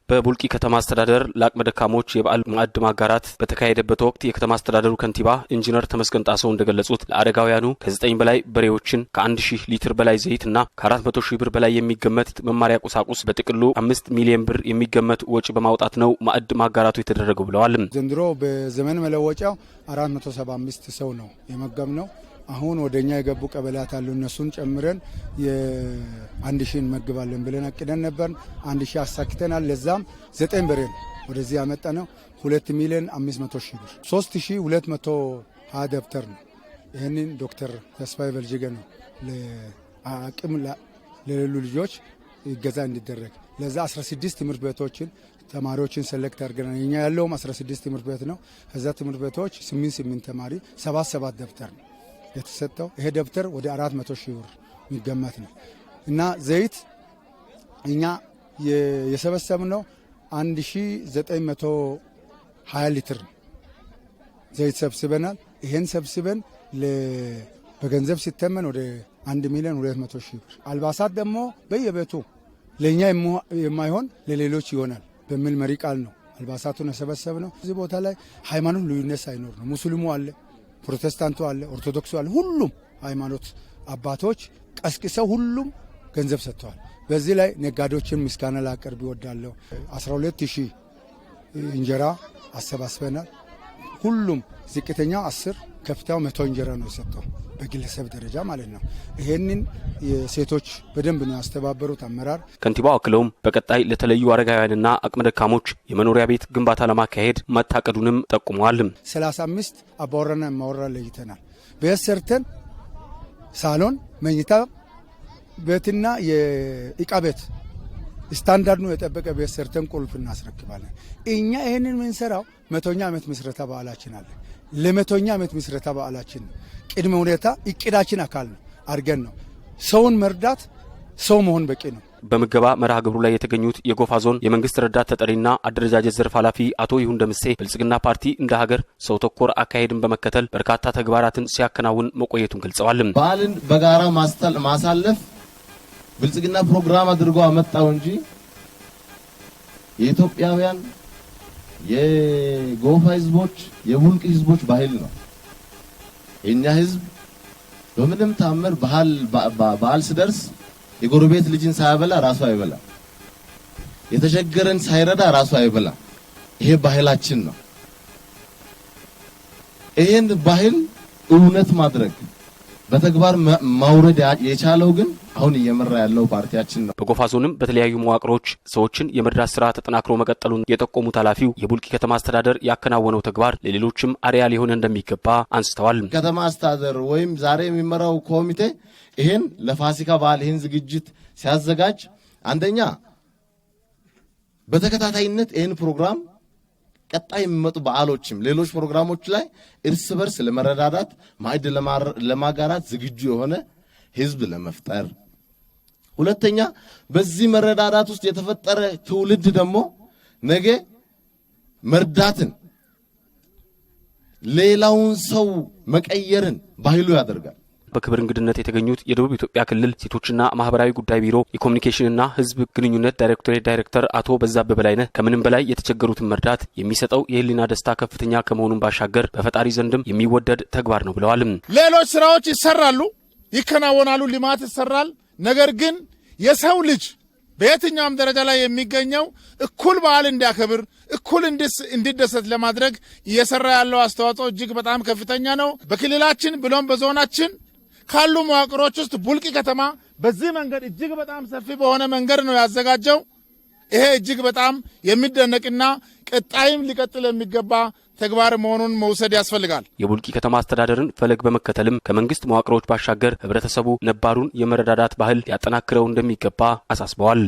በቡልቂ ከተማ አስተዳደር ለአቅመ ደካሞች የበዓል ማዕድ ማጋራት በተካሄደበት ወቅት የከተማ አስተዳደሩ ከንቲባ ኢንጂነር ተመስገን ጣሰው እንደገለጹት ለአደጋውያኑ ከ9 በላይ በሬዎችን ከ1000 ሊትር በላይ ዘይትና ከ400,000 ብር በላይ የሚገመት መማሪያ ቁሳቁስ በጥቅሉ 5 ሚሊዮን ብር የሚገመት ወጪ በማውጣት ነው ማዕድ ማጋራቱ የተደረገው ብለዋል። ዘንድሮ በዘመን መለወጫው 475 ሰው ነው የመገብነው። አሁን ወደኛ የገቡ ቀበሌያት አሉ። እነሱን ጨምረን የ1000 እንመግባለን ብለን አቅደን ነበር። 1000 አሳክተናል። ለዛም 9 በሬ ወደዚህ ያመጣነው 2,500,000 ብር 3220 ደብተር ነው። ይህንን ዶክተር ተስፋዬ በልጅጌ ነው ለአቅም ለሌሉ ልጆች ይገዛ እንዲደረግ ለዛ 16 ትምህርት ቤቶችን ተማሪዎችን ሰለክት አድርገናል። እኛ ያለውም 16 ትምህርት ቤት ነው። ከዛ ትምህርት ቤቶች 8 ተማሪ 7 ደብተር ነው የተሰጠው። ይሄ ደብተር ወደ 400,000 ብር የሚገመት ነው እና ዘይት እኛ የሰበሰብነው 1920 ሊትር ዘይት ሰብስበናል። ይሄን ሰብስበን በገንዘብ ሲተመን ወደ 1,200,000 ብር። አልባሳት ደግሞ በየቤቱ ለኛ የማይሆን ለሌሎች ይሆናል በሚል መሪ ቃል ነው አልባሳቱን የሰበሰብነው። እዚህ ቦታ ላይ ሃይማኖት ልዩነት ሳይኖር ነው። ሙስሊሙ አለ፣ ፕሮቴስታንቱ አለ፣ ኦርቶዶክሱ አለ። ሁሉም ሃይማኖት አባቶች ቀስቅሰው ሁሉም ገንዘብ ሰጥተዋል። በዚህ ላይ ነጋዴዎችን ምስጋና ላቀርብ ይወዳለሁ። 12,000 እንጀራ አሰባስበናል። ሁሉም ዝቅተኛው 10 ከፍታው 100 እንጀራ ነው የሰጠው በግለሰብ ደረጃ ማለት ነው። ይሄንን የሴቶች በደንብ ነው ያስተባበሩት አመራር። ከንቲባው አክለውም በቀጣይ ለተለዩ አረጋውያንና አቅመ ደካሞች የመኖሪያ ቤት ግንባታ ለማካሄድ መታቀዱንም ጠቁመዋል። 35 አባወራና እማወራ ለይተናል። ቤት ሰርተን ሳሎን፣ መኝታ ቤትና የእቃ ቤት ስታንዳርድ ነው የጠበቀ ቤት ሰርተን ቁልፍ እናስረክባለን። እኛ ይሄንን የምንሰራው 100ኛ ዓመት ምስረታ በዓላችን አለ። ለ100ኛ ዓመት ምስረታ በዓላችን ቅድመ ሁኔታ እቅዳችን አካል ነው አድርገን ነው። ሰውን መርዳት ሰው መሆን በቂ ነው። በምገባ መርሃ ግብሩ ላይ የተገኙት የጎፋ ዞን የመንግስት ረዳት ተጠሪና አደረጃጀት ዘርፍ ኃላፊ አቶ ይሁን ደምሴ ብልጽግና ፓርቲ እንደ ሀገር ሰው ተኮር አካሄድን በመከተል በርካታ ተግባራትን ሲያከናውን መቆየቱን ገልጸዋል። በዓልን በጋራ ማሳለፍ ብልጽግና ፕሮግራም አድርጎ አመጣው እንጂ የኢትዮጵያውያን የጎፋ ህዝቦች የቡልቂ ህዝቦች ባህል ነው። የኛ ህዝብ በምንም ታምር በዓል ሲደርስ የጎረቤት ልጅን ሳያበላ ራሱ አይበላ፣ የተቸገረን ሳይረዳ ራሱ አይበላ። ይሄ ባህላችን ነው። ይሄን ባህል እውነት ማድረግ በተግባር ማውረድ የቻለው ግን አሁን እየመራ ያለው ፓርቲያችን ነው። በጎፋ ዞንም በተለያዩ መዋቅሮች ሰዎችን የመርዳት ስራ ተጠናክሮ መቀጠሉን የጠቆሙት ኃላፊው የቡልቂ ከተማ አስተዳደር ያከናወነው ተግባር ለሌሎችም አርአያ ሊሆን እንደሚገባ አንስተዋል። ከተማ አስተዳደር ወይም ዛሬ የሚመራው ኮሚቴ ይሄን ለፋሲካ በዓል ይሄን ዝግጅት ሲያዘጋጅ አንደኛ በተከታታይነት ይሄን ፕሮግራም ቀጣይ የሚመጡ በዓሎችም ሌሎች ፕሮግራሞች ላይ እርስ በርስ ለመረዳዳት ማዕድ ለማጋራት ዝግጁ የሆነ ህዝብ ለመፍጠር፣ ሁለተኛ በዚህ መረዳዳት ውስጥ የተፈጠረ ትውልድ ደግሞ ነገ መርዳትን ሌላውን ሰው መቀየርን ባህሉ ያደርጋል። በክብር እንግድነት የተገኙት የደቡብ ኢትዮጵያ ክልል ሴቶችና ማህበራዊ ጉዳይ ቢሮ የኮሙኒኬሽንና ህዝብ ግንኙነት ዳይሬክተር አቶ በዛብህ በላይነህ ከምንም በላይ የተቸገሩትን መርዳት የሚሰጠው የህሊና ደስታ ከፍተኛ ከመሆኑን ባሻገር በፈጣሪ ዘንድም የሚወደድ ተግባር ነው ብለዋል። ሌሎች ስራዎች ይሰራሉ፣ ይከናወናሉ፣ ልማት ይሰራል። ነገር ግን የሰው ልጅ በየትኛውም ደረጃ ላይ የሚገኘው እኩል በዓል እንዲያከብር እኩል እንዲደሰት ለማድረግ እየሰራ ያለው አስተዋጽኦ እጅግ በጣም ከፍተኛ ነው። በክልላችን ብሎም በዞናችን ካሉ መዋቅሮች ውስጥ ቡልቂ ከተማ በዚህ መንገድ እጅግ በጣም ሰፊ በሆነ መንገድ ነው ያዘጋጀው። ይሄ እጅግ በጣም የሚደነቅና ቀጣይም ሊቀጥል የሚገባ ተግባር መሆኑን መውሰድ ያስፈልጋል። የቡልቂ ከተማ አስተዳደርን ፈለግ በመከተልም ከመንግስት መዋቅሮች ባሻገር ህብረተሰቡ ነባሩን የመረዳዳት ባህል ሊያጠናክረው እንደሚገባ አሳስበዋል።